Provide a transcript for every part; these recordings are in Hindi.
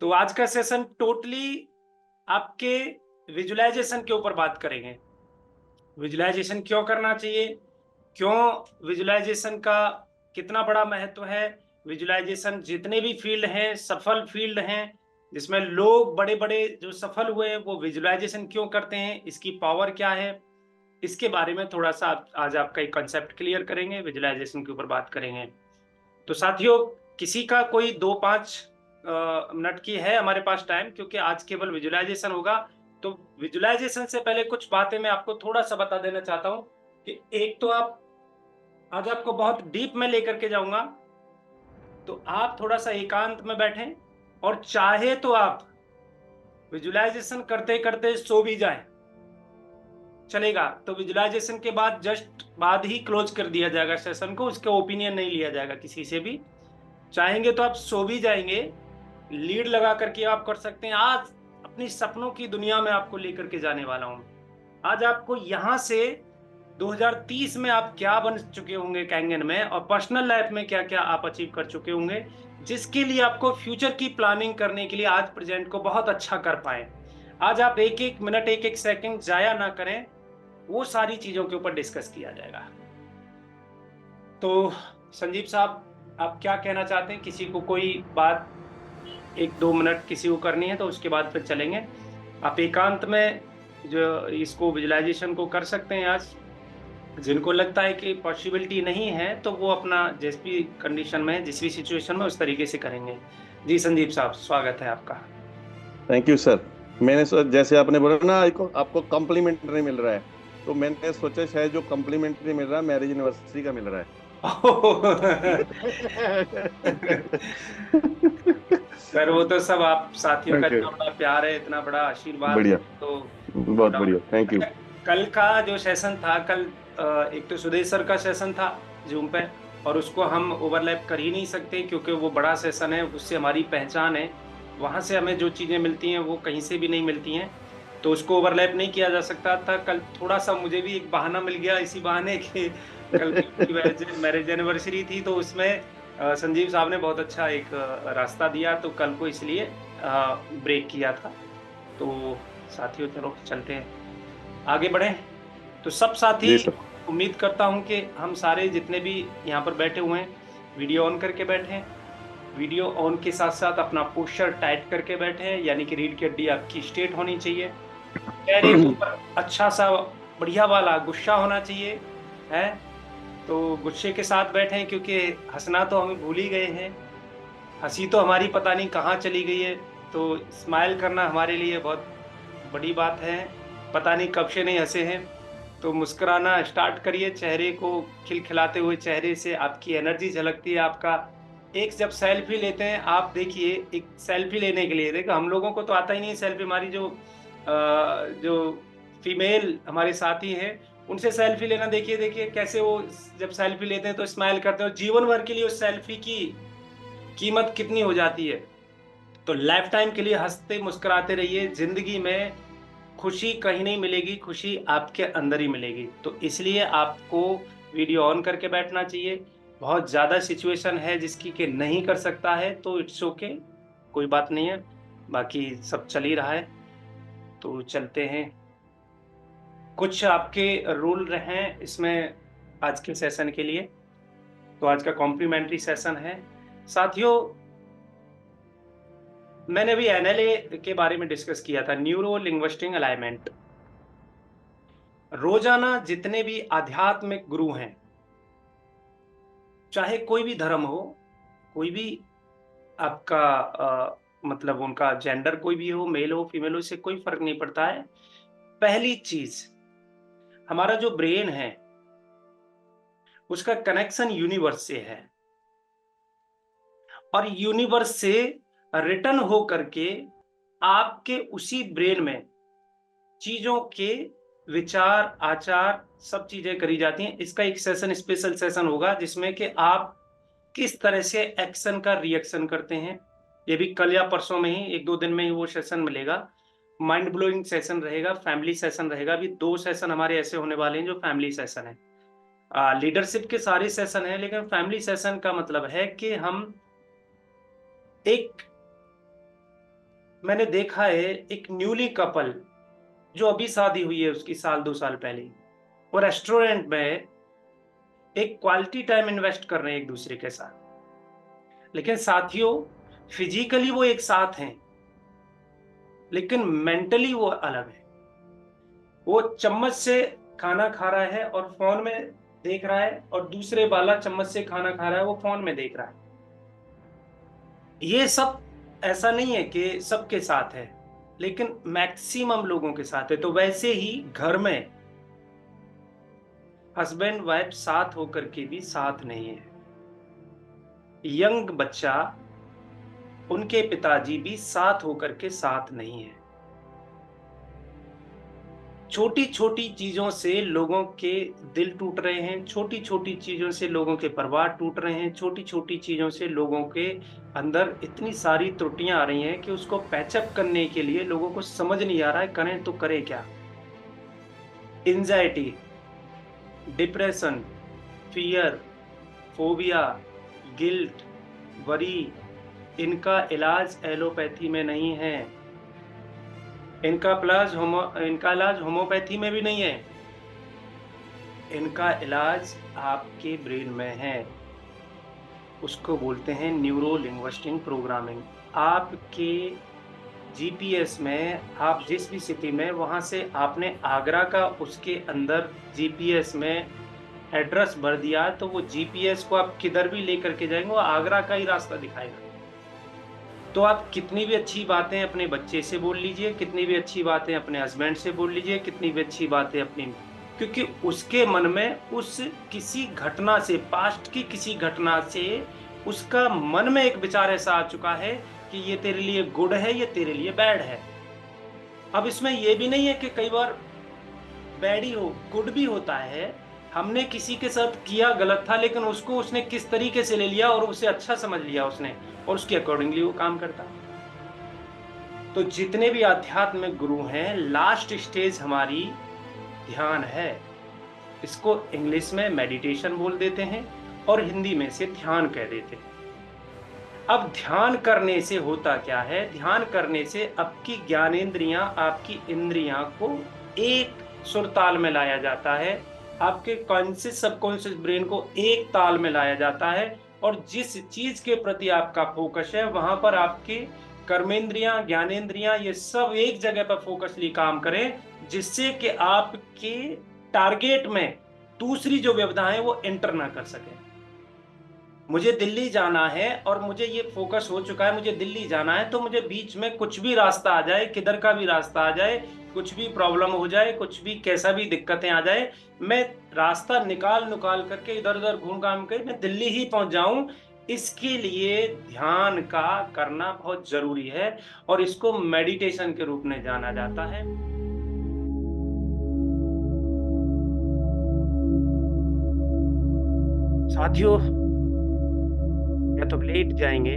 तो आज का सेशन टोटली आपके विजुअलाइजेशन के ऊपर बात करेंगे। विजुअलाइजेशन क्यों करना चाहिए? क्यों विजुअलाइजेशन का कितना बड़ा महत्व है? विजुअलाइजेशन जितने भी फील्ड हैं, सफल फील्ड हैं, जिसमें लोग बड़े-बड़े जो सफल हुए हैं, वो विजुअलाइजेशन क्यों करते हैं? इसकी पावर क्या है? इसके बारे में थोड़ा-सा आज आपका एक कांसेप्ट क्लियर करेंगे, विजुअलाइजेशन के ऊपर बात करेंगे। तो साथियों, किसी का कोई 2-5 मिनट की है हमारे पास टाइम, क्योंकि आज केवल विजुअलाइजेशन होगा। तो विजुअलाइजेशन से पहले कुछ बातें मैं आपको थोड़ा-सा बता देना चाहता हूँ कि एक तो आज आपको बहुत डीप में लेकर के जाऊँगा, तो आप थोड़ा-सा एकांत में बैठें और चाहे तो आप विजुअलाइजेशन करते-करते सो भी जाएँ, चलेगा। तो विजुअलाइजेशन के बाद जस्ट बाद ही क्लोज़ कर दिया जाएगा सेशन को, उसका ओपिनियन नहीं लिया जाएगा किसी से भी। चाहेंगे तो आप सो भी जाएँगे, लीड लगा करके आप कर सकते हैं। आज अपनी सपनों की दुनिया में आपको लेकर के जाने वाला हूँ। आज आपको यहाँ से 2030 में आप क्या बन चुके होंगे कैंगन में, और पर्सनल लाइफ में क्या-क्या आप अचीव कर चुके होंगे, जिसके लिए आपको फ्यूचर की प्लानिंग करने के लिए आज प्रेज़ेंट को बहुत अच्छा कर पाएँ। आज आप 1-1 मिनट, 1-1 सेकंड ज़ाया ना करें, वो सारी चीज़ों के ऊपर डिस्कस किया जाएगा। तो संजीव साहब, आप क्या कहना चाहते हैं? किसी को कोई बात 1-2 मिनट किसी को करनी है तो उसके बाद फिर चलेंगे। आप एकांत में जो इसको विजुअलाइज़ेशन को कर सकते हैं आज। जिनको लगता है कि पॉसिबिलिटी नहीं है, तो वो अपना जिस भी कंडीशन में, जिस भी सिचुएशन में उस तरीके से करेंगे। जी, संदीप साहब, स्वागत है आपका। Thank you sir. जैसे आपने बोला ना, आपको कॉम्प्लीमेंट्री मिल रहा है, तो मैंने सोचा शायद जो कॉम्प्लीमेंट्री मिल रहा है मैरिज एनिवर्सरी का मिल रहा है। सर, वो तो सब आप साथियों का ओके। इतना बड़ा प्यार है, इतना बड़ा आशीर्वाद है, बढ़िया। तो नो बहुत बढ़िया, डाउट। Thank you. अच्छा, कल का जो सेशन था, कल एक तो सुदेश सर का सेशन था जूम पे, और उसको हम ओवरलैप कर ही नहीं सकते क्योंकि वो बड़ा सेशन है, उससे हमारी पहचान है। वहाँ से हमें जो चीज़ें मिलती हैं वो कहीं से भी नहीं मिलती हैं, तो उसको ओवरलैप नहीं किया जा सकता था। कल थोड़ा-सा मुझे भी एक बहाना मिल गया इसी बहाने कि कल की मैरिज मैरिज एनिवर्सरी थी, तो उसमें संजीव साहब ने बहुत अच्छा एक रास्ता दिया, तो कल को इसलिए ब्रेक किया था। तो साथियों, चलो चलते हैं, आगे बढ़ें। तो सब साथी, जी सर। उम्मीद करता हूँ कि हम सारे जितने भी यहाँ पर बैठे हुए हैं, वीडियो ऑन करके बैठे हैं। वीडियो ऑन के साथ-साथ अपना पोस्चर टाइट करके बैठे हैं, यानी कि रीढ़ की हड्डी आपकी स्ट्रेट होनी चाहिए। चेहरे के ऊपर अच्छा-सा बढ़िया वाला गुस्सा होना चाहिए, हैं? तो गुस्से के साथ बैठें, क्योंकि हँसना तो हम भूल ही गए हैं। हँसी तो हमारी पता नहीं कहाँ चली गई है, तो स्माइल करना हमारे लिए बहुत बड़ी बात है। पता नहीं कब से नहीं हँसे हैं, तो मुस्कुराना स्टार्ट करिए। चेहरे को खिलखिलाते हुए चेहरे से आपकी एनर्जी झलकती है। आपका एक जब सेल्फी लेते हैं, आप देखिए, एक सेल्फी लेने के लिए देखो, हम लोगों को तो आता ही नहीं है सेल्फी। हमारी जो फीमेल हमारे साथी हैं, उनसे सेल्फी लेना देखिए, देखिए कैसे वो जब सेल्फी लेते हैं तो स्माइल करते हैं, और जीवन भर के लिए उस सेल्फी की कीमत कितनी हो जाती है। तो लाइफ टाइम के लिए हँसते मुस्कुराते रहिए। ज़िंदगी में खुशी कहीं नहीं मिलेगी, खुशी आपके अंदर ही मिलेगी। तो इसलिए आपको वीडियो ऑन करके बैठना चाहिए। बहुत ज़्यादा सिचुएशन है जिसकी कि नहीं कर सकता है, तो इट्स ओके, कोई बात नहीं है। बाकी सब चल ही रहा है, तो चलते हैं। कुछ आपके रूल हैं इसमें आज के सेशन के लिए। तो आज का कॉम्प्लीमेंट्री सेशन है। साथियों, मैंने अभी एनएलए के बारे में डिस्कस किया था, न्यूरो लिंग्विस्टिक अलाइनमेंट। रोजाना जितने भी आध्यात्मिक गुरु हैं, चाहे कोई भी धर्म हो, कोई भी आपका मतलब उनका जेंडर कोई भी हो, मेल हो फीमेल हो, इससे कोई फर्क नहीं पड़ता है। पहली चीज, हमारा जो ब्रेन है, उसका कनेक्शन यूनिवर्स से है, और यूनिवर्स से रिटर्न हो करके आपके उसी ब्रेन में चीजों के विचार, आचार, सब चीजें करी जाती हैं। इसका एक सेशन, स्पेशल सेशन होगा जिसमें कि आप किस तरह से एक्शन का रिएक्शन करते हैं। ये भी कल या परसों में ही, 1-2 दिन में ही वो सेशन मिलेगा। माइंड ब्लोइंग सेशन रहेगा, फैमिली सेशन रहेगा। अभी 2 सेशन हमारे ऐसे होने वाले हैं जो फैमिली सेशन है। लीडरशिप के सारे सेशन हैं, लेकिन फैमिली सेशन का मतलब है कि हम एक मैंने देखा है एक न्यूली कपल जो अभी शादी हुई है उसकी 1-2 साल पहले, वो रेस्टोरेंट में एक क्वालिटी टाइम इन्वेस्ट कर रहे हैं एक दूसरे के साथ। लेकिन साथियों, फिजिकली वो एक साथ हैं, लेकिन मेंटली वो अलग है। वो चम्मच से खाना खा रहा है और फोन में देख रहा है, और दूसरे वाला चम्मच से खाना खा रहा है, वो फोन में देख रहा है। ये सब ऐसा नहीं है कि सबके साथ है, लेकिन मैक्सिमम लोगों के साथ है। तो वैसे ही घर में हस्बैंड वाइफ साथ होकर के भी साथ नहीं है। यंग बच्चा, उनके पिताजी भी साथ होकर के साथ नहीं है। छोटी छोटी चीजों से लोगों के दिल टूट रहे हैं, छोटी छोटी चीजों से लोगों के परिवार टूट रहे हैं, छोटी छोटी चीजों से लोगों के अंदर इतनी सारी त्रुटियां आ रही हैं कि उसको पैचअप करने के लिए लोगों को समझ नहीं आ रहा है करें तो करें क्या। Anxiety, depression, fear, phobia, guilt, worry, इनका इलाज एलोपैथी में नहीं है। इनका इलाज होम्योपैथी में भी नहीं है। इनका इलाज आपके ब्रेन में है। उसको बोलते हैं न्यूरो लिंग्विस्टिक प्रोग्रामिंग। आपके जीपीएस में आप जिस भी सिटी में, वहां से आपने आगरा का उसके अंदर जीपीएस में एड्रेस भर दिया, तो वो जीपीएस को आप किधर भी लेकर के जाएंगे वो आगरा का ही रास्ता दिखाएगा। तो आप कितनी भी अच्छी बातें अपने बच्चे से बोल लीजिए, कितनी भी अच्छी बातें अपने हस्बैंड से बोल लीजिए, कितनी भी अच्छी बातें अपनी, क्योंकि उसके मन में उस किसी घटना से, पास्ट की किसी घटना से उसका मन में एक विचार ऐसा आ चुका है कि ये तेरे लिए गुड है, ये तेरे लिए बैड है। अब इसमें ये भी नहीं है कि कई बार बैड ही हो, गुड भी होता है। हमने किसी के साथ किया गलत था, लेकिन उसको उसने किस तरीके से ले लिया और उसे अच्छा समझ लिया उसने, और उसके अकॉर्डिंगली वो काम करता। तो जितने भी आध्यात्मिक गुरु हैं, लास्ट स्टेज हमारी ध्यान है। इसको इंग्लिश में मेडिटेशन बोल देते हैं और हिंदी में से ध्यान कह देते हैं। अब ध्यान करने से होता क्या है? ध्यान करने से आपकी ज्ञानेंद्रियां, आपकी इंद्रियां को एक सुर ताल में लाया जाता है, आपके कॉन्शियस सबकॉन्शियस ब्रेन को एक ताल में लाया जाता है, और जिस चीज के प्रति आपका फोकस है वहां पर आपके कर्मेंद्रियां, ज्ञानेंद्रियां, ये सब एक जगह पर फोकसली काम करें, जिससे कि आपके टारगेट में दूसरी जो व्यवधाएं है वो एंटर ना कर सके। मुझे दिल्ली जाना है और मुझे ये फोकस हो चुका है, मुझे दिल्ली जाना है, तो मुझे बीच में कुछ भी रास्ता आ जाए, किधर का भी रास्ता आ जाए, कुछ भी प्रॉब्लम हो जाए, कुछ भी कैसा भी दिक्कतें आ जाए, मैं रास्ता निकाल करके इधर उधर घूम घाम कर मैं दिल्ली ही पहुंच जाऊं। इसके लिए ध्यान का करना बहुत जरूरी है, और इसको मेडिटेशन के रूप में जाना जाता है। साथियों, या तो लेट जाएंगे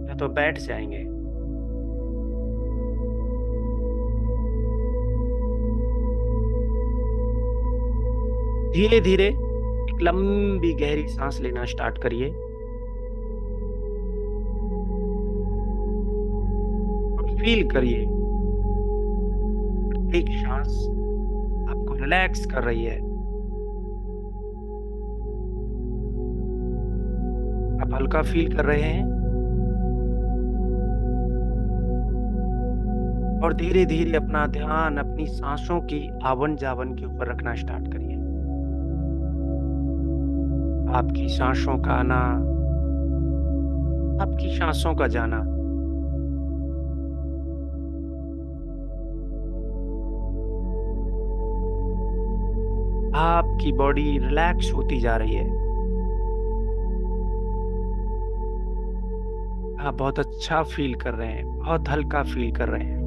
या तो बैठ जाएंगे। धीरे धीरे एक लंबी गहरी सांस लेना स्टार्ट करिए, और फील करिए प्रत्येक सांस आपको रिलैक्स कर रही है। आप हल्का फील कर रहे हैं, और धीरे धीरे अपना ध्यान अपनी सांसों की आवन जावन के ऊपर रखना स्टार्ट करिए। आपकी सांसों का आना, आपकी सांसों का जाना। आपकी बॉडी रिलैक्स होती जा रही है। आप बहुत अच्छा फील कर रहे हैं, बहुत हल्का फील कर रहे हैं।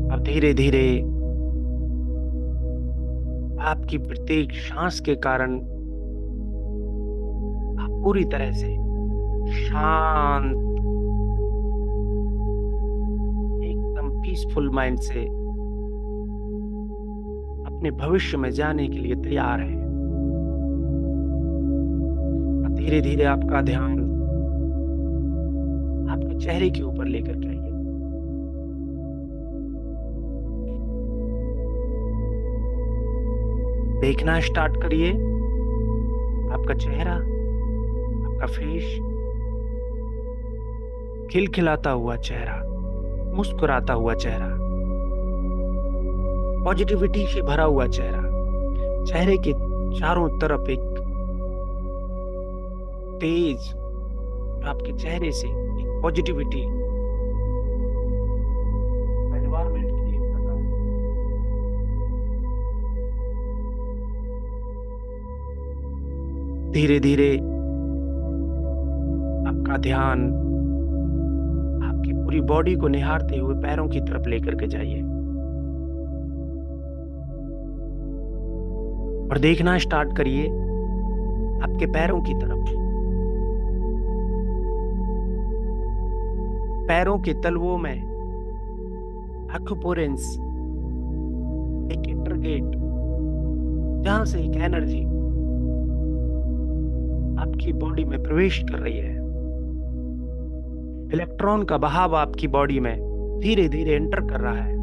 अब धीरे धीरे आपकी प्रत्येक सांस के कारण आप पूरी तरह से शांत, एकदम पीसफुल माइंड से अपने भविष्य में जाने के लिए तैयार हैं। धीरे धीरे आपका ध्यान अपने चेहरे के ऊपर लेकर के आइए। देखना स्टार्ट करिए आपका चेहरा, आपका फेस, खिलखिलाता हुआ चेहरा, मुस्कुराता हुआ चेहरा, पॉजिटिविटी से भरा हुआ चेहरा। चेहरे के चारों तरफ एक तेज, आपके चेहरे से एक पॉजिटिविटी एनवायरमेंट क्रिएट कर रहा है। धीरे धीरे आपका ध्यान आपकी पूरी बॉडी को निहारते हुए पैरों की तरफ लेकर के जाइए और देखना स्टार्ट करिए आपके पैरों की तरफ। पैरों के तलवों में एक्यूपोरेंस, एक इंटरगेट, जहां से एक एनर्जी आपकी बॉडी में प्रवेश कर रही है। इलेक्ट्रॉन का बहाव आपकी बॉडी में धीरे धीरे एंटर कर रहा है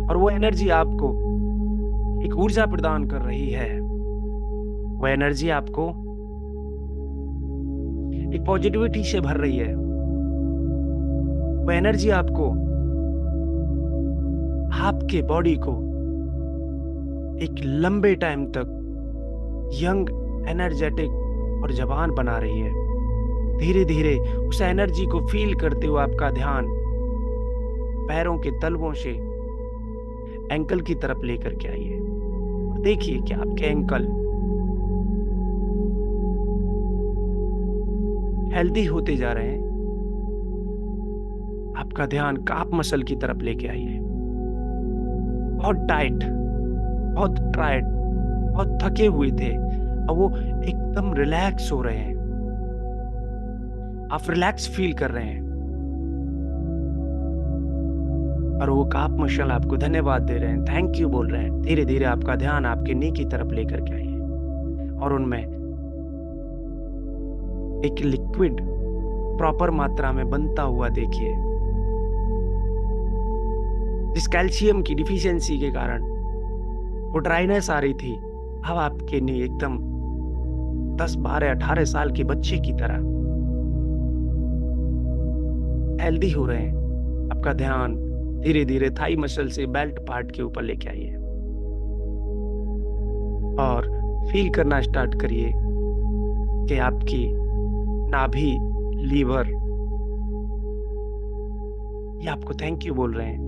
और वो एनर्जी आपको एक ऊर्जा प्रदान कर रही है। वो एनर्जी आपको एक पॉजिटिविटी से भर रही है। वो एनर्जी आपको आपके बॉडी को एक लंबे टाइम तक यंग, एनर्जेटिक और जवान बना रही है। धीरे धीरे उस एनर्जी को फील करते हुए आपका ध्यान पैरों के तलवों से एंकल की तरफ लेकर के आइए। देखिए कि आपके एंकल हेल्दी होते जा रहे हैं। आपका ध्यान काफ मसल की तरफ लेके आइए। बहुत टाइट, बहुत टाइट, बहुत थके हुए थे, अब वो एकदम रिलैक्स हो रहे हैं। आप रिलैक्स फील कर रहे हैं और वो काफ मसल आपको धन्यवाद दे रहे हैं, थैंक यू बोल रहे हैं। धीरे धीरे आपका ध्यान आपके नी की तरफ लेकर के आइए और उनमें एक लिक्विड प्रॉपर मात्रा में बनता हुआ देखिए। जिस कैल्शियम की डिफिशियंसी के कारण वो ड्राइनेस आ रही थी, अब आपके नी एकदम 10, 12, 18 साल के बच्चे की तरह हेल्दी हो रहे हैं। आपका ध्यान धीरे धीरे थाई मसल से बेल्ट पार्ट के ऊपर लेके आइए और फील करना स्टार्ट करिए कि आपकी नाभि, लीवर ये आपको थैंक यू बोल रहे हैं,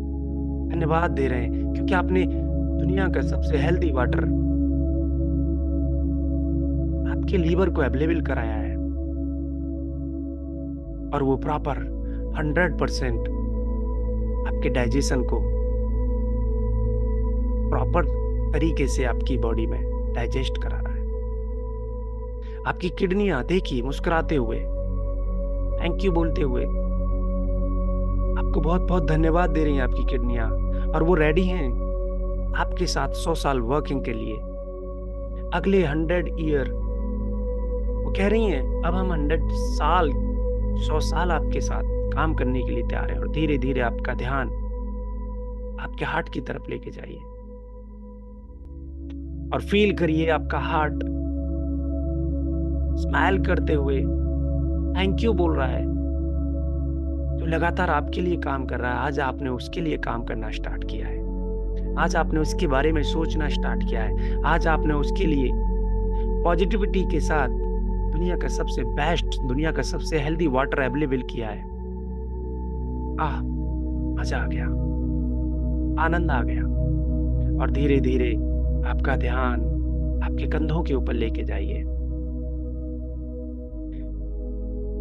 धन्यवाद दे रहे हैं, क्योंकि आपने दुनिया का सबसे हेल्दी वाटर आपके लीवर को अवेलेबल कराया है और वो प्रॉपर 100% आपके डाइजेशन को प्रॉपर तरीके से आपकी बॉडी में डाइजेस्ट करा रहा है। आपकी किडनियां देखिए मुस्कुराते हुए, थैंक यू बोलते हुए आपको बहुत बहुत धन्यवाद दे रही हैं आपकी किडनियां, और वो रेडी हैं आपके साथ 100 साल वर्किंग के लिए। अगले 100 ईयर वो कह रही हैं अब हम 100 साल आपके साथ काम करने के लिए तैयार है। और धीरे धीरे आपका ध्यान आपके हार्ट की तरफ लेके जाइए और फील करिए आपका हार्ट स्माइल करते हुए थैंक यू बोल रहा है, तो लगातार आपके लिए काम कर रहा है। आज आपने उसके लिए काम करना स्टार्ट किया है, आज आपने उसके बारे में सोचना स्टार्ट किया है, आज आपने उसके लिए पॉजिटिविटी के साथ दुनिया का सबसे बेस्ट, दुनिया का सबसे हेल्दी वाटर अवेलेबल किया है। मजा आ गया, आनंद आ गया। और धीरे धीरे आपका ध्यान आपके कंधों के ऊपर लेके जाइए।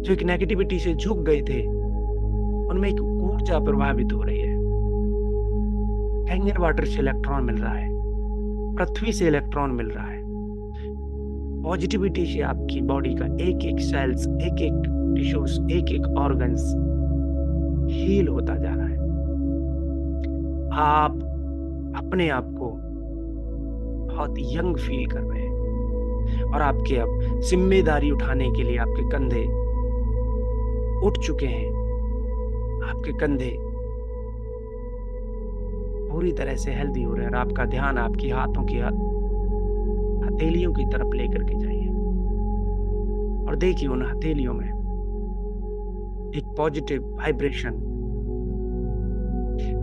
जो एक नेगेटिविटी से झुक गए थे उनमें एक ऊर्जा प्रभावित हो रही है। हैंगर वाटर से इलेक्ट्रॉन मिल रहा है, पृथ्वी से इलेक्ट्रॉन मिल रहा है। पॉजिटिविटी से आपकी बॉडी का एक एक सेल्स, एक एक टिश्यूज, एक एक ऑर्गन्स हील होता जा रहा है। आप अपने आप को बहुत यंग फील कर रहे हैं और आपके अब जिम्मेदारी उठाने के लिए आपके कंधे उठ चुके हैं, आपके कंधे पूरी तरह से हेल्दी हो रहे हैं और आपका ध्यान आपकी हाथों की हथेलियों की तरफ लेकर के जाइए और देखिए उन हथेलियों में एक पॉजिटिव वाइब्रेशन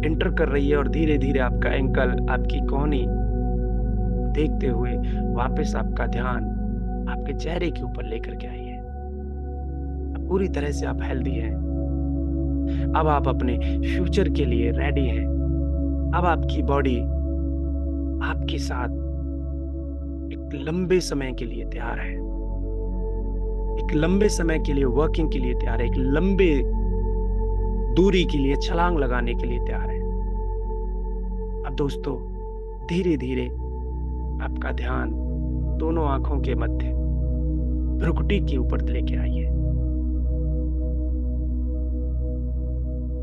एंटर कर रही है और धीरे धीरे आपका एंकल, आपकी कोहनी देखते हुए वापस आपका ध्यान आपके चेहरे के ऊपर लेकर के आइए। अब पूरी तरह से आप हेल्दी हैं। अब आप अपने फ्यूचर के लिए रेडी हैं। अब आपकी बॉडी आपके साथ एक लंबे समय के लिए तैयार है, एक लंबे समय के लिए वर्किंग के लिए तैयार है, एक लंबे दूरी के लिए छलांग लगाने के लिए तैयार है। अब दोस्तों धीरे धीरे आपका ध्यान दोनों आंखों के मध्य भ्रुकुटी के ऊपर लेके आइए।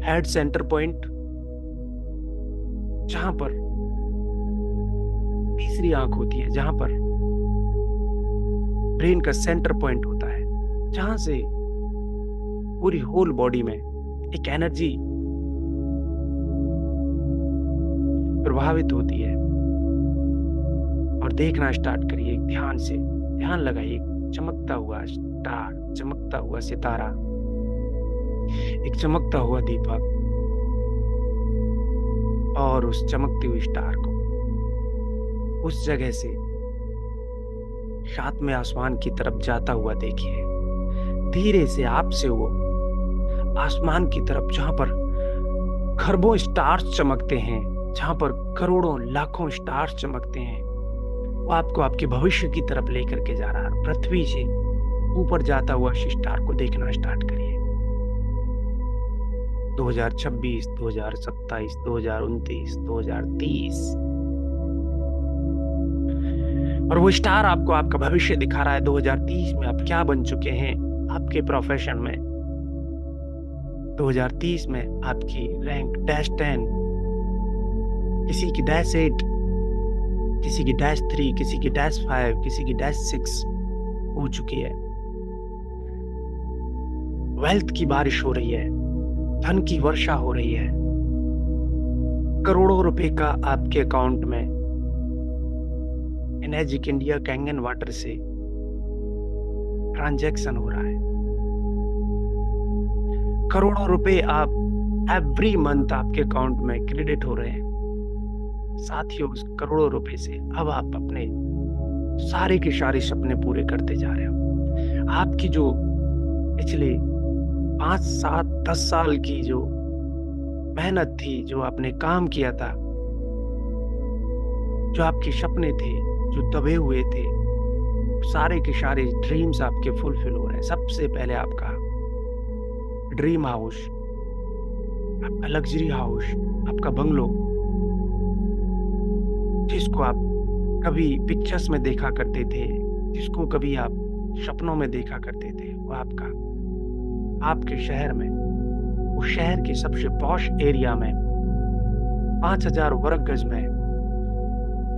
हेड सेंटर पॉइंट, जहां पर तीसरी आंख होती है, जहां पर ब्रेन का सेंटर पॉइंट होता है, जहां से पूरी होल बॉडी में एक एनर्जी प्रभावित होती है। और देखना स्टार्ट करिए ध्यान से, ध्यान लगाइए चमकता हुआ स्टार, चमकता हुआ सितारा, एक चमकता हुआ दीपक, और उस चमकती हुई स्टार को उस जगह से सातवें आसमान की तरफ जाता हुआ देखिए। धीरे से आपसे वो आसमान की तरफ, जहां पर खरबों स्टार्स चमकते हैं, जहां पर करोड़ों लाखों स्टार्स चमकते हैं, वो आपको आपके भविष्य की तरफ लेकर के जा रहा है। पृथ्वी से ऊपर जाता हुआ स्टार को देखना स्टार्ट करिए। 2026, 2027, 2029, 2030, और वो स्टार आपको आपका भविष्य दिखा रहा है। 2030 में आप क्या बन चुके हैं आपके प्रोफेशन में। 2030 में आपकी रैंक -10, किसी की -8, किसी की -3, किसी की -5, किसी की -6 हो चुकी है। वेल्थ की बारिश हो रही है, धन की वर्षा हो रही है, करोड़ों रुपए का आपके अकाउंट में एनर्जिक इंडिया कैंगन वाटर से ट्रांजैक्शन हो रहा है। करोड़ों रुपए आप एवरी मंथ आपके अकाउंट में क्रेडिट हो रहे हैं। साथ ही उस करोड़ों रुपए से अब आप अपने सारे के सारे सपने पूरे करते जा रहे हो। आपकी जो पिछले 5, 7, 10 साल की जो मेहनत थी, जो आपने काम किया था, जो आपके सपने थे, जो दबे हुए थे, सारे के सारे ड्रीम्स आपके फुलफिल हो रहे हैं। सबसे पहले आपका ड्रीम हाउस, आपका लग्जरी हाउस, आपका बंगलो, जिसको आप कभी पिक्चर्स में देखा करते थे, जिसको कभी आप सपनों में देखा करते थे, वो आपका आपके शहर में, उस शहर के सबसे पॉश एरिया में 5000 वर्ग गज में,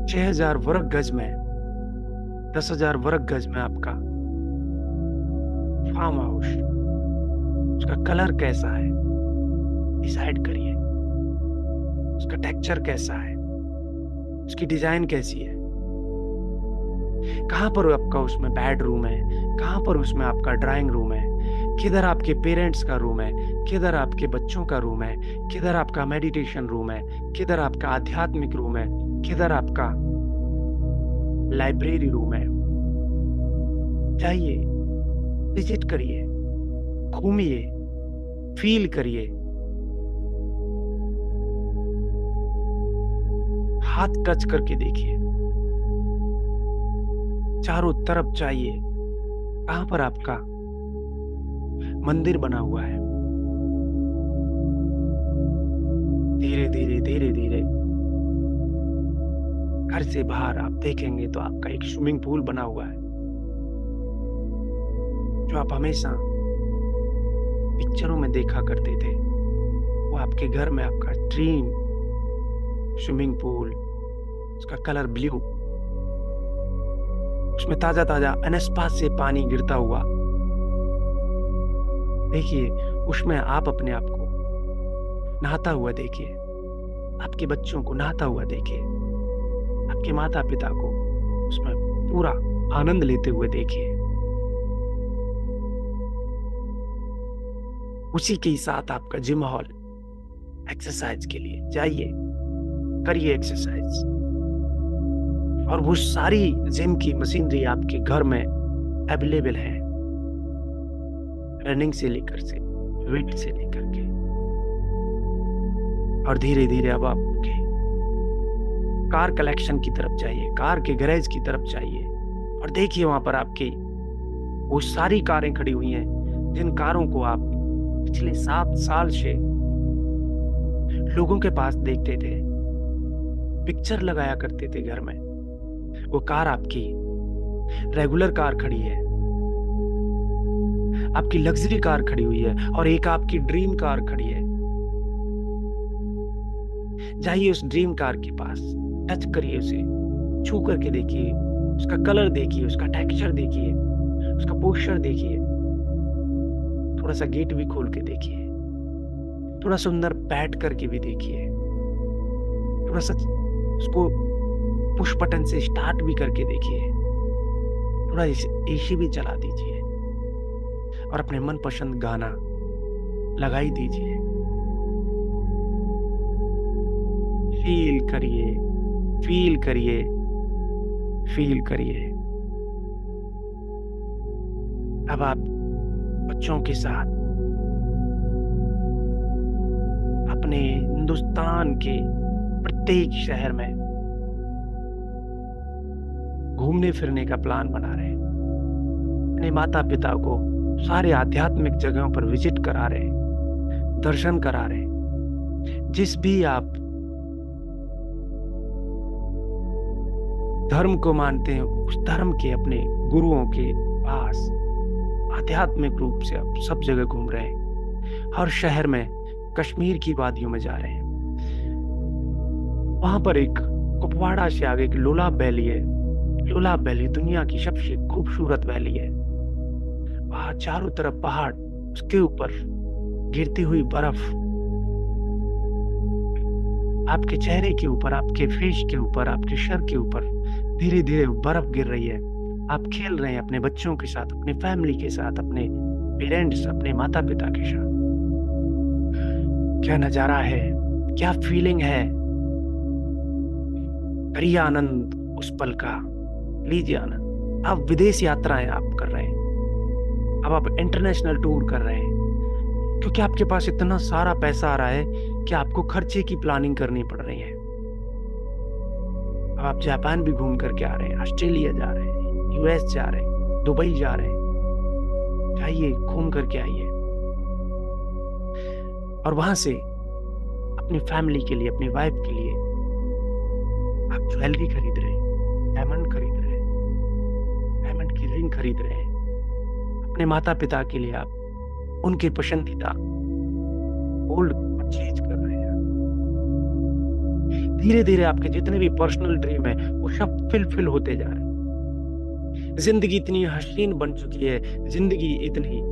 6000 वर्ग गज में, 10,000 वर्ग गज में आपका फार्म हाउस। उसका कलर कैसा है डिसाइड करिए, उसका टेक्सचर कैसा है, उसकी डिजाइन कैसी है, कहां पर आपका उसमें बेडरूम है, कहां पर उसमें आपका ड्राइंग रूम है, किधर आपके पेरेंट्स का रूम है, किधर आपके बच्चों का रूम है, किधर आपका मेडिटेशन रूम है, किधर आपका आध्यात्मिक रूम है, किधर आपका लाइब्रेरी रूम है। जाइए, विजिट करिए, घूमिए, फील करिए, हाथ टच करके देखिए, चारों तरफ जाइए, कहां पर आपका मंदिर बना हुआ है। धीरे धीरे धीरे धीरे घर से बाहर आप देखेंगे तो आपका एक स्विमिंग पूल बना हुआ है, जो आप हमेशा पिक्चरों में देखा करते थे। वो आपके घर में आपका ड्रीम स्विमिंग पूल, उसका कलर ब्लू, उसमें ताजा ताजा अनस्पास से पानी गिरता हुआ, देखिए, उसमें आप अपने आप को नहाता हुआ देखिए, आपके बच्चों को नहाता हुआ देखिए, आपके माता-पिता को उसमें पूरा आनंद लेते हुए देखिए। उसी के साथ आपका जिम हॉल, एक्सरसाइज के लिए जाइए, करिए एक्सरसाइज। और वो सारी जिम की मशीनरी आपके घर में अवेलेबल है, रनिंग से लेकर से, वेट से लेकर के। और धीरे-धीरे अब आपके कार कलेक्शन की तरफ जाइए, कार के गैरेज की तरफ जाइए और देखिए वहाँ पर आपकी वो सारी कारें खड़ी हुई हैं, जिन कारों को आप पिछले 7 साल से लोगों के पास देखते थे, पिक्चर लगाया करते थे घर में। वो कार आपकी रेगुलर कार खड़ी है, आपकी लग्जरी कार खड़ी हुई है और एक आपकी ड्रीम कार खड़ी है। जाइए उस ड्रीम कार के पास, टच करिए उसे, छू करके देखिए, उसका कलर देखिए, उसका टेक्सचर देखिए, उसका पोस्चर देखिए, थोड़ा सा गेट भी खोल के देखिए, थोड़ा सा अंदर बैठ करके भी देखिए, थोड़ा सा उसको पुश बटन से स्टार्ट भी करके देखिए, थोड़ा एसी भी चला दीजिए और अपने मनपसंद गाना लगाई दीजिए। फील करिए, फील करिए, फील करिए। अब आप बच्चों के साथ अपने हिंदुस्तान के प्रत्येक शहर में घूमने फिरने का प्लान बना रहे हैं। अपने माता पिता को सारे आध्यात्मिक जगहों पर विजिट करा रहे हैं, दर्शन करा रहे हैं। जिस भी आप धर्म को मानते हैं, उस धर्म के अपने गुरुओं के पास आध्यात्मिक रूप से आप सब जगह घूम रहे हैं। हर शहर में, कश्मीर की वादियों में जा रहे हैं। वहां पर एक कुपवाड़ा से आगे एक लोलाब वैली है। लोलाब वैली दुनिया की सबसे खूबसूरत वैली है। वहां चारों तरफ पहाड़, उसके ऊपर गिरती हुई बर्फ, आपके चेहरे के ऊपर, आपके फेस के ऊपर, आपके सर के ऊपर धीरे धीरे बर्फ गिर रही है। आप खेल रहे हैं अपने बच्चों के साथ, अपने फैमिली के साथ, अपने पेरेंट्स, अपने माता पिता के साथ। क्या नजारा है, क्या फीलिंग है। करिए आनंद उस पल का, लीजिए आनंद। आप विदेश यात्राएं आप कर रहे हैं, अब आप इंटरनेशनल टूर कर रहे हैं, क्योंकि आपके पास इतना सारा पैसा आ रहा है कि आपको खर्चे की प्लानिंग करनी पड़ रही है। अब आप जापान भी घूम करके आ रहे हैं, ऑस्ट्रेलिया जा रहे हैं, यूएस जा रहे हैं, दुबई जा रहे हैं। जाइए, घूम करके आइए और वहां से अपनी फैमिली के लिए, अपनी वाइफ के लिए आप ज्वेलरी खरीद रहे हैं, डायमंड खरीद रहे हैं, डायमंड की रिंग खरीद रहे हैं। अपने माता पिता के लिए आप उनके पसंदीदा गोल्ड परचेज कर रहे हैं। धीरे धीरे आपके जितने भी पर्सनल ड्रीम है वो सब फिल होते जा रहे हैं। जिंदगी इतनी हसीन बन चुकी है, जिंदगी इतनी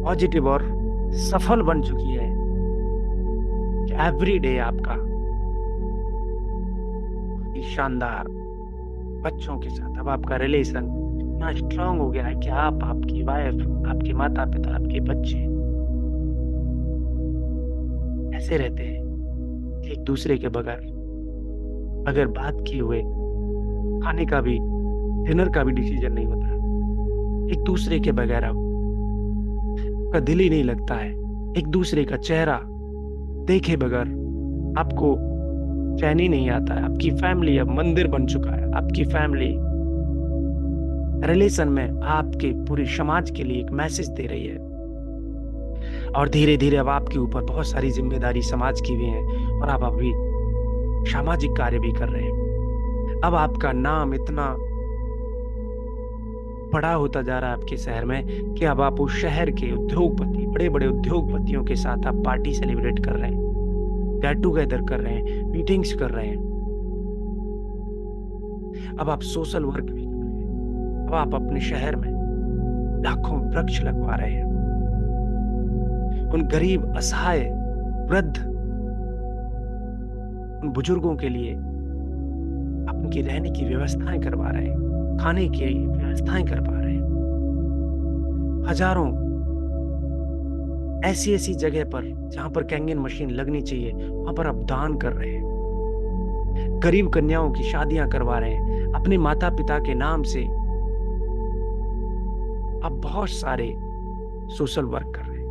पॉजिटिव और सफल बन चुकी है कि एवरी डे आपका शानदार बच्चों के साथ अब आपका रिलेशन इतना स्ट्रांग हो गया है कि आप, आपकी वाइफ, आपके माता पिता, आपके बच्चे ऐसे रहते हैं एक दूसरे के बगैर। अगर बात किए हुए खाने का भी, डिनर का भी डिसीजन नहीं होता, एक दूसरे के बगैर आपका दिल ही नहीं लगता है। एक दूसरे का चेहरा देखे बगैर आपको चैन ही नहीं आता है। आपकी फैमिली अब मंदिर बन चुका है। आपकी फैमिली रिलेशन में आपके पूरे समाज के लिए एक मैसेज दे रही है और धीरे धीरे अब आपके ऊपर बहुत सारी जिम्मेदारी समाज की भी है और आप अभी सामाजिक कार्य भी कर रहे हैं। अब आपका नाम इतना बड़ा होता जा रहा है आपके शहर में कि अब आप उस शहर के उद्योगपति, बड़े बड़े उद्योगपतियों के साथ आप पार्टी सेलिब्रेट कर रहे हैं, गेट टुगेदर कर रहे हैं, मीटिंग्स कर रहे हैं। अब आप सोशल वर्क भी कर रहे हैं। अब आप अपने शहर में लाखों वृक्ष लगवा रहे हैं। उन गरीब, असहाय, वृद्ध, उन बुजुर्गों के लिए आप उनकी रहने की व्यवस्थाएं करवा रहे हैं, खाने की व्यवस्थाएं करवा रहे हैं। हजारों ऐसी ऐसी जगह पर जहां पर कैंगन मशीन लगनी चाहिए, वहां पर आप दान कर रहे हैं। गरीब कन्याओं की शादियां करवा रहे हैं अपने माता पिता के नाम से। आप बहुत सारे सोशल वर्क कर रहे हैं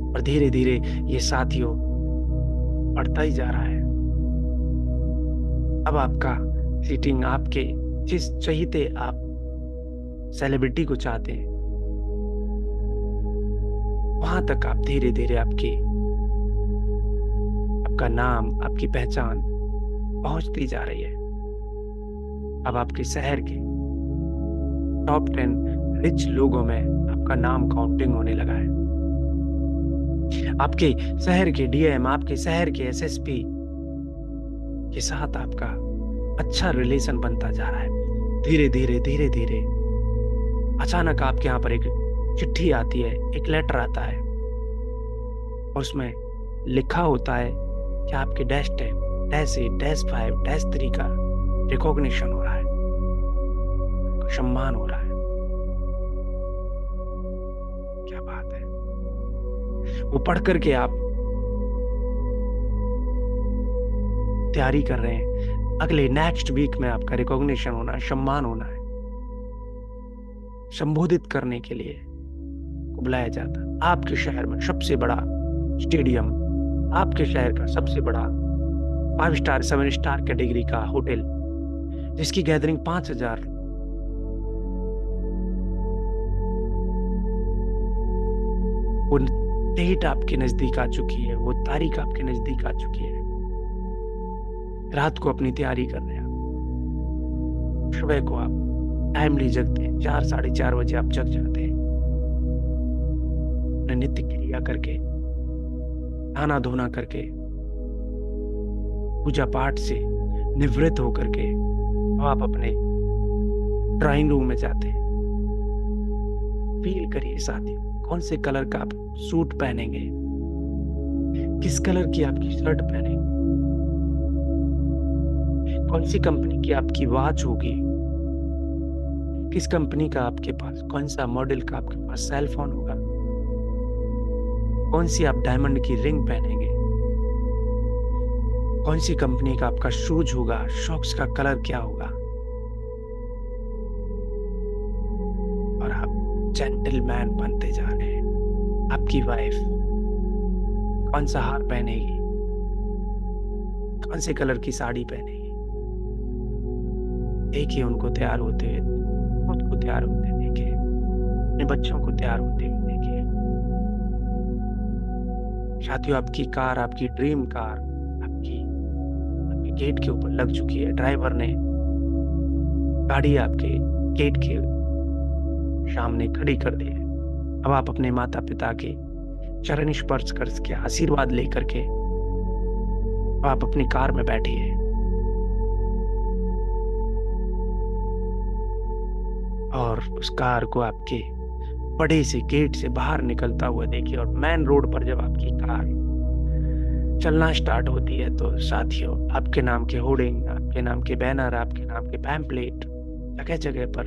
और धीरे धीरे ये साथियों बढ़ता ही जा रहा है। अब आपका सीटिंग, आपके जिस चहीते आप सेलिब्रिटी को चाहते हैं, वहां तक आप धीरे धीरे आपका नाम, आपकी पहचान पहुंचती जा रही है। अब आपके शहर के टॉप 10 रिच लोगों में आपका नाम काउंटिंग होने लगा है। आपके शहर के डीएम, आपके शहर के एसएसपी के साथ आपका अच्छा रिलेशन बनता जा रहा है। धीरे धीरे धीरे धीरे अचानक आपके यहाँ पर एक चिट्ठी आती है, एक लेटर आता है और उसमें लिखा होता है कि आपके -10, -8, -5, -3 का रिकॉग्निशन हो रहा है, सम्मान हो रहा है। क्या बात है। वो पढ़ करके आप तैयारी कर रहे हैं, अगले नेक्स्ट वीक में आपका रिकॉग्निशन होना है, सम्मान होना है। संबोधित करने के लिए बुलाया जाता है। आपके शहर में सबसे बड़ा स्टेडियम, आपके शहर का सबसे बड़ा 5 स्टार 7 स्टार कैटेगरी का होटल, जिसकी गैदरिंग 5000, वो डेट आपके नजदीक आ चुकी है, वो तारीख आपके नजदीक आ चुकी है। रात को अपनी तैयारी कर रहे हैं, सुबह को आप टाइमली जगते हैं, 4 साढ़े 4 बजे आप जग जाते हैं, नित्य क्रिया करके, नहाना धोना करके, पूजा पाठ से निवृत्त होकर के आप अपने ड्राइंग रूम में जाते हैं। फील करिए साथियों, कौन से कलर का आप सूट पहनेंगे, किस कलर की आपकी शर्ट पहनेंगे, कौन सी कंपनी की आपकी वॉच होगी, किस कंपनी का आपके पास, कौन सा मॉडल का आपके पास सेल फोन होगा, कौन सी आप डायमंड की रिंग पहनेंगे, कौन सी कंपनी का आपका शूज होगा, शॉक्स का कलर क्या होगा, और आप जेंटलमैन बनते जा रहे हैं। आपकी वाइफ कौन सा हार पहनेगी, कौन से कलर की साड़ी पहनेगी, देखिए उनको तैयार होते हुए, खुद को तैयार होते देखिए, अपने बच्चों को तैयार होते हुए देखिए। साथियों, आपकी कार, आपकी ड्रीम कार आपके गेट के ऊपर लग चुकी है। ड्राइवर ने गाड़ी आपके गेट के सामने खड़ी कर दी है। अब आप अपने माता पिता के चरण स्पर्श करके आशीर्वाद लेकर के आप अपनी कार में बैठिए और उस कार को आपके बड़े से गेट से बाहर निकलता हुआ देखिए। और मेन रोड पर जब आपकी कार चलना स्टार्ट होती है तो साथियों, आपके नाम के होर्डिंग, आपके नाम के बैनर, आपके नाम के पैम्पलेट जगह जगह पर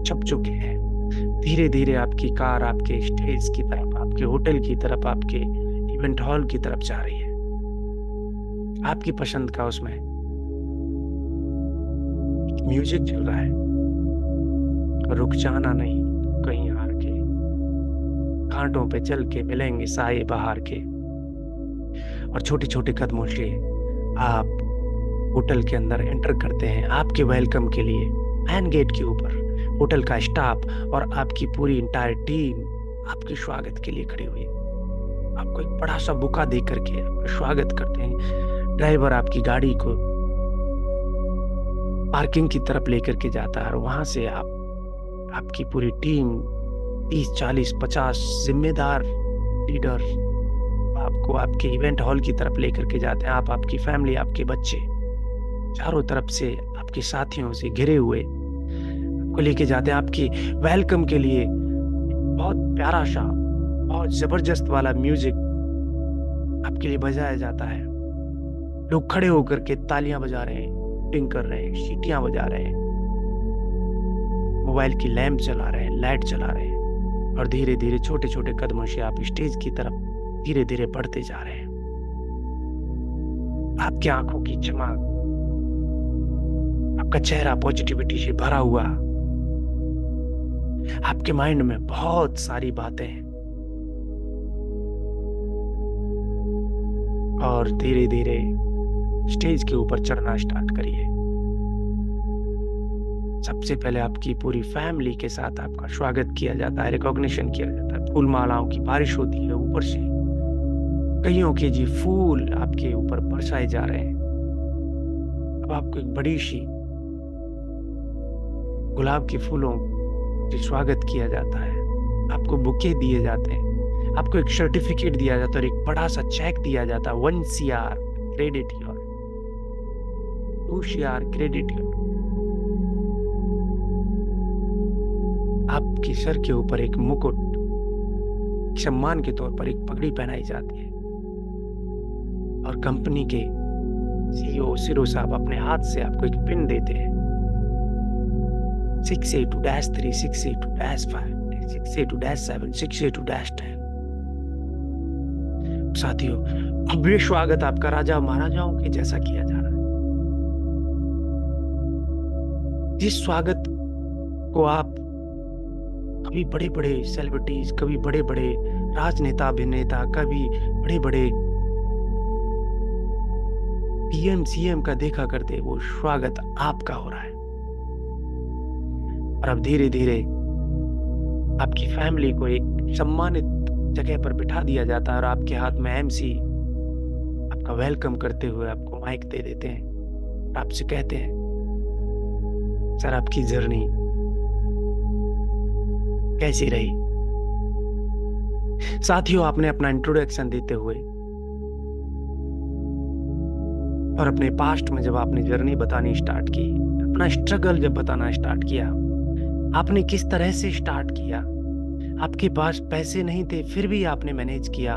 छप चुके हैं। धीरे धीरे आपकी कार आपके स्टेज की तरफ, आपके होटल की तरफ, आपके इवेंट हॉल की तरफ जा रही है। आपकी पसंद का उसमें म्यूजिक चल रहा है। रुक जाना नहीं, कहीं हार के, घाटों पे चल के मिलेंगे साए बहार के। और छोटे छोटे कदमों से आप होटल के अंदर एंटर करते हैं। आपके वेलकम के लिए मैन गेट के ऊपर होटल का स्टाफ और आपकी पूरी इंटायर टीम आपके स्वागत के लिए खड़ी हुई है। आपको एक बड़ा सा बुका दे करके आपका स्वागत करते हैं। ड्राइवर आपकी गाड़ी को पार्किंग की तरफ लेकर के जाता है और वहां से आपकी पूरी टीम 30, 40, 50 जिम्मेदार लीडर आपको आपके इवेंट हॉल की तरफ लेकर के जाते हैं। आप, आपकी फैमिली, आपके बच्चे चारों तरफ से आपके साथियों से घिरे हुए आपको लेके जाते हैं। आपके वेलकम के लिए बहुत प्यारा सा बहुत जबरदस्त वाला म्यूजिक आपके लिए बजाया जाता है। लोग खड़े होकर के तालियां बजा रहे हैं, टिंग कर रहे हैं, सीटियां बजा रहे हैं, मोबाइल की लैंप जला रहे हैं, लाइट जला रहे हैं, और धीरे धीरे छोटे छोटे कदमों से आप स्टेज की तरफ धीरे धीरे बढ़ते जा रहे हैं। आपकी आंखों की चमक, आपका चेहरा पॉजिटिविटी से भरा हुआ, आपके माइंड में बहुत सारी बातें हैं, और धीरे धीरे स्टेज के ऊपर चढ़ना स्टार्ट करिए। सबसे पहले आपकी पूरी फैमिली के साथ आपका स्वागत किया जाता है, रिकॉग्निशन किया जाता है, फूल मालाओं की बारिश होती है ऊपर से, कईयों के जी फूल आपके ऊपर बरसाए जा रहे हैं। अब आपको एक बड़ी सी गुलाब के फूलों से स्वागत किया जाता है, आपको बुके दिए जाते हैं, आपको एक सर्टिफिकेट दिया जाता है और एक बड़ा सा चेक दिया जाता है, 1 CR credit your, 2 CR credit your. आपके सर के ऊपर एक मुकुट सम्मान के तौर पर एक पगड़ी पहनाई जाती है, और कंपनी के CEO सिरो साहब अपने हाथ से आपको एक पिन देते हैं, 682-3, 682-5, 682-7, 682-10। साथियों, अब ये स्वागत आपका राजा महाराजाओं के जैसा किया जा रहा है। जिस स्वागत को आप कभी बड़े बड़े सेलिब्रिटीज, कभी बड़े बड़े राजनेता अभिनेता, कभी बड़े बड़े PM CM का देखा करते, वो स्वागत आपका हो रहा है। और अब धीरे धीरे आपकी फैमिली को एक सम्मानित जगह पर बिठा दिया जाता है, और आपके हाथ में MC आपका वेलकम करते हुए आपको माइक दे देते हैं, और आपसे कहते हैं, सर आपकी जर्नी कैसी रही। साथियों, आपने अपना इंट्रोडक्शन देते हुए और अपने पास्ट में जब आपने जर्नी बतानी स्टार्ट की, अपना स्ट्रगल जब बताना स्टार्ट किया, आपने किस तरह से स्टार्ट किया, आपके पास पैसे नहीं थे फिर भी आपने मैनेज किया,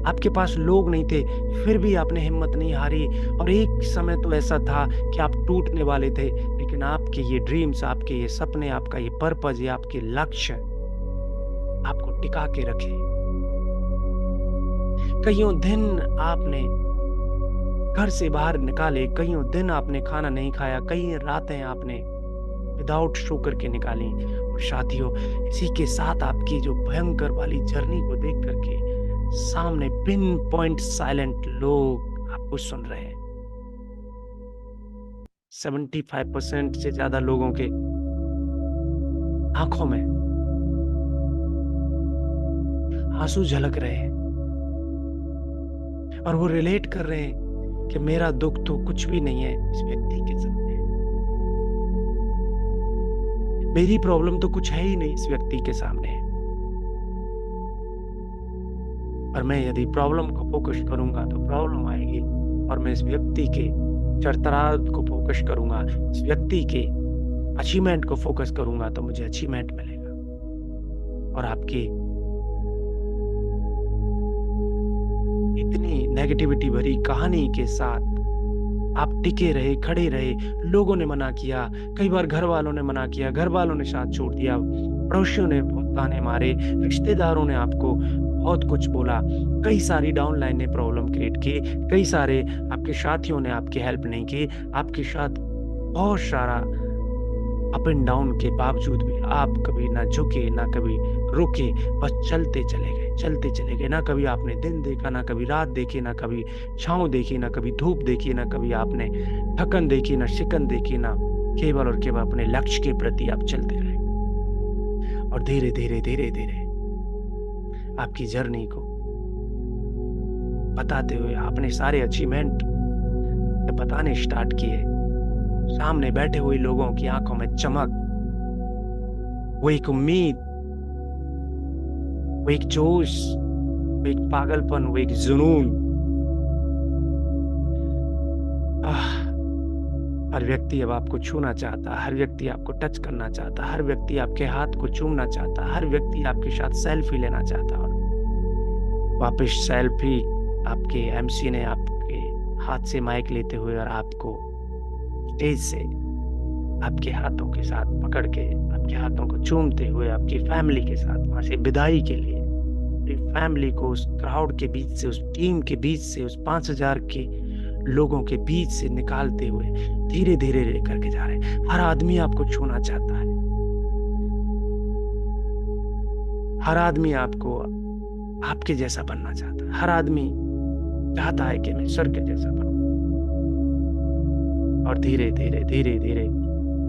आपके पास लोग नहीं थे फिर भी आपने हिम्मत नहीं हारी, और एक समय तो ऐसा था कि आप टूटने वाले थे, लेकिन आपके ये ड्रीम्स, आपके ये सपने, आपका ये पर्पस, ये आपके लक्ष्य आपको टिका के रखे। कईयों दिन आपने घर से बाहर निकाले, कईयों दिन आपने खाना नहीं खाया, कई रातें आपने विदाउट सो करके निकाली। और साथियों, इसी के साथ आपकी जो भयंकर वाली जर्नी को देख करके सामने पिन पॉइंट साइलेंट लोग आपको सुन रहे हैं। 75% से ज्यादा लोगों के आंखों में आंसू झलक रहे हैं, और वो रिलेट कर रहे हैं कि मेरा दुख तो कुछ भी नहीं है इस व्यक्ति के सामने, मेरी प्रॉब्लम तो कुछ है ही नहीं इस व्यक्ति के सामने। और मैं यदि प्रॉब्लम को फोकस करूंगा तो प्रॉब्लम आएगी, और मैं इस व्यक्ति के चरतराव को फोकस करूंगा, इस व्यक्ति के अचीवमेंट को फोकस करूंगा तो मुझे अचीवमेंट मिलेगा। और आपकी इतनी नेगेटिविटी भरी कहानी के साथ आप टिके रहे, खड़े रहे, लोगों ने मना किया, कई बार घर वालों ने मना किया, घर वालों ने साथ छोड़ दिया, पड़ोसियों ने बहुत ताने मारे, रिश्तेदारों ने आपको बहुत कुछ बोला, कई सारी डाउनलाइन ने प्रॉब्लम क्रिएट की, कई सारे आपके साथियों ने आपकी हेल्प नहीं की, आपके साथ बहुत सारा अप एंड डाउन के बावजूद भी आप कभी ना झुके, ना कभी रुके, बस चलते चले गए। ना कभी आपने दिन देखा, ना कभी रात देखी, ना कभी छांव देखी, ना कभी धूप देखी, ना कभी आपने थकन देखी, ना शिकन देखी, ना केवल और केवल अपने लक्ष्य के प्रति आप चलते रहे। और धीरे धीरे आपकी जर्नी को बताते हुए आपने सारे अचीवमेंट बताने स्टार्ट किए, सामने बैठे हुए लोगों की आंखों में चमक, वो एक उम्मीद, वो एक जोश, वो एक पागलपन, वो एक जुनून। हर व्यक्ति अब आपको छूना चाहता, हर व्यक्ति आपको टच करना चाहता, हर व्यक्ति आपके हाथ को चूमना चाहता, हर व्यक्ति आपके साथ सेल्फी लेना चाहता। वापस सेल्फी आपके एमसी ने आपके हाथ से माइक लेते हुए और आपको स्टेज से आपके हाथों के साथ पकड़ के, आपके हाथों को चूमते हुए आपकी फैमिली के साथ वहां से विदाई के लिए, अपनी फैमिली को उस क्राउड के बीच से, उस टीम के बीच से, उस 5,000 के लोगों के बीच से निकालते हुए धीरे धीरे लेकर के जा रहे हैं। हर आदमी आपको छूना चाहता है, हर आदमी आपको आपके जैसा बनना चाहता है, हर आदमी चाहता है कि मैं सर के जैसा बनूं। और धीरे धीरे धीरे धीरे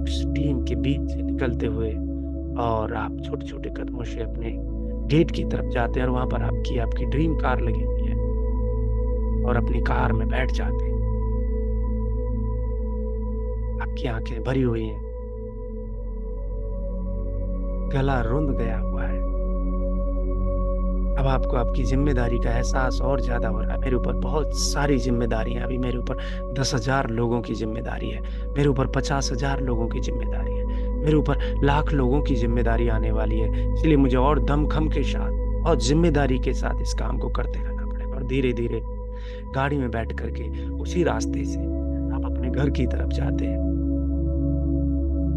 उस टीम के बीच से निकलते हुए और आप छोटे छोटे कदमों से अपने गेट की तरफ जाते हैं और वहां पर आपकी ड्रीम कार लगी हुई है और अपनी कार में बैठ जाते हैं। आपकी आंखें भरी हुई हैं, गला रुंध गया हुआ है। अब आपको आपकी जिम्मेदारी का एहसास और ज्यादा हो रहा है। मेरे ऊपर बहुत सारी जिम्मेदारी है, अभी मेरे ऊपर 10,000 लोगों की जिम्मेदारी है, मेरे ऊपर 50,000 लोगों की जिम्मेदारी है, मेरे ऊपर लाख लोगों की जिम्मेदारी आने वाली है। इसलिए मुझे और दमखम के साथ, बहुत जिम्मेदारी के साथ इस काम को करते रहना पड़ेगा। और धीरे धीरे गाड़ी में बैठ करके उसी रास्ते से आप अपने घर की तरफ जाते हैं।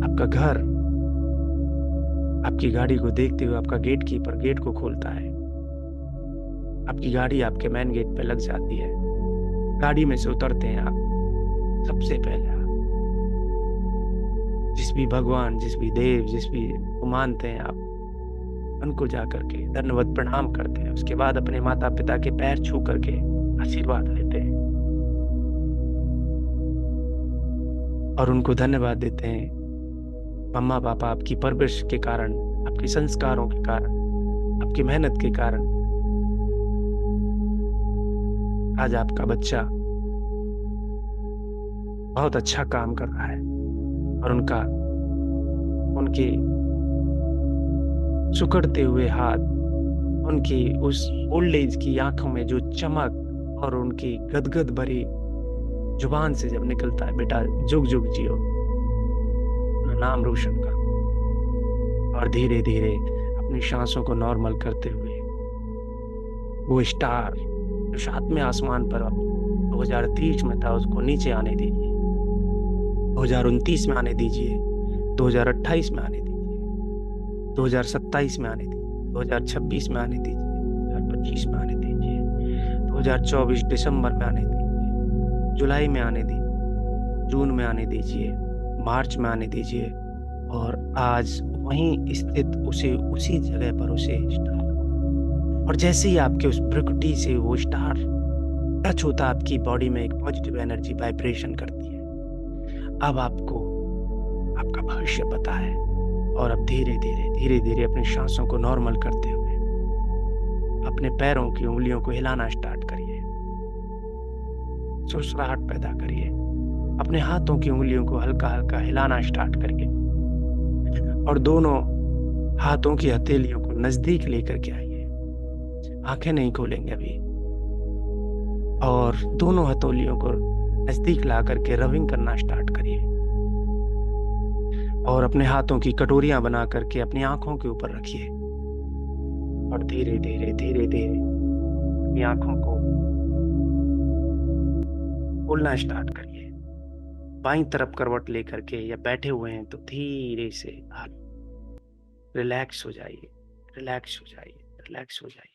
आपका घर, आपकी गाड़ी को देखते हुए आपका गेट कीपर गेट को खोलता है। आपकी गाड़ी आपके मेन गेट पे लग जाती है। गाड़ी में से उतरते हैं आप। सबसे पहले आप जिस भी भगवान, जिस भी देव, जिस भी को मानते हैं आप, उनको जा करके धन्यवाद प्रणाम करते हैं। उसके बाद अपने माता पिता के पैर छू करके आशीर्वाद लेते हैं और उनको धन्यवाद देते हैं। मम्मा पापा आपकी परवरिश के कारण, आपके संस्कारों के कारण, आपकी मेहनत के कारण आज आपका बच्चा बहुत अच्छा काम कर रहा है और उनके सुकड़ते हुए हाथ, उनकी उस ओल्ड एज की आंखों में जो चमक और उनकी गदगद भरी जुबान से जब निकलता है, बेटा जुग जुग जियो, नाम रोशन कर। और धीरे धीरे अपनी सांसों को नॉर्मल करते हुए वो स्टार जो सातवें आसमान पर 2030 में था, उसको नीचे आने दीजिए, 2029 में आने दीजिए, 2028 में आने दीजिए, 2027 में आने दीजिए, 2026 में आने दीजिए, 2025 में आने दीजिए, 2024 दिसंबर में आने दीजिए, जुलाई में आने दीजिए, जून में आने दीजिए, मार्च में आने दीजिए। और आज वहीं स्थित उसी जगह पर उसे स्टार, और जैसे ही आपके उस भ्रुकुटी से वो स्टार टच होता, आपकी बॉडी में एक पॉजिटिव एनर्जी वाइब्रेशन करती है। अब आपको आपका भविष्य पता है। और अब धीरे धीरे अपनी सांसों को नॉर्मल करते हुए अपने पैरों की उंगलियों को हिलाना स्टार्ट करिए, सुरसराहट पैदा करिए। अपने हाथों की उंगलियों को हल्का हल्का हिलाना स्टार्ट करिए और दोनों हाथों की हथेलियों को नजदीक लेकर के आइए। आंखें नहीं खोलेंगे अभी, और दोनों हथेलियों को नजदीक ला करके रबिंग करना स्टार्ट करिए और अपने हाथों की कटोरियां बना करके अपनी आंखों के ऊपर रखिए और धीरे धीरे अपनी आंखों को खोलना स्टार्ट करिए। बाईं तरफ करवट लेकर के या बैठे हुए हैं तो धीरे से आप रिलैक्स हो जाइए, रिलैक्स हो जाइए, रिलैक्स हो जाइए।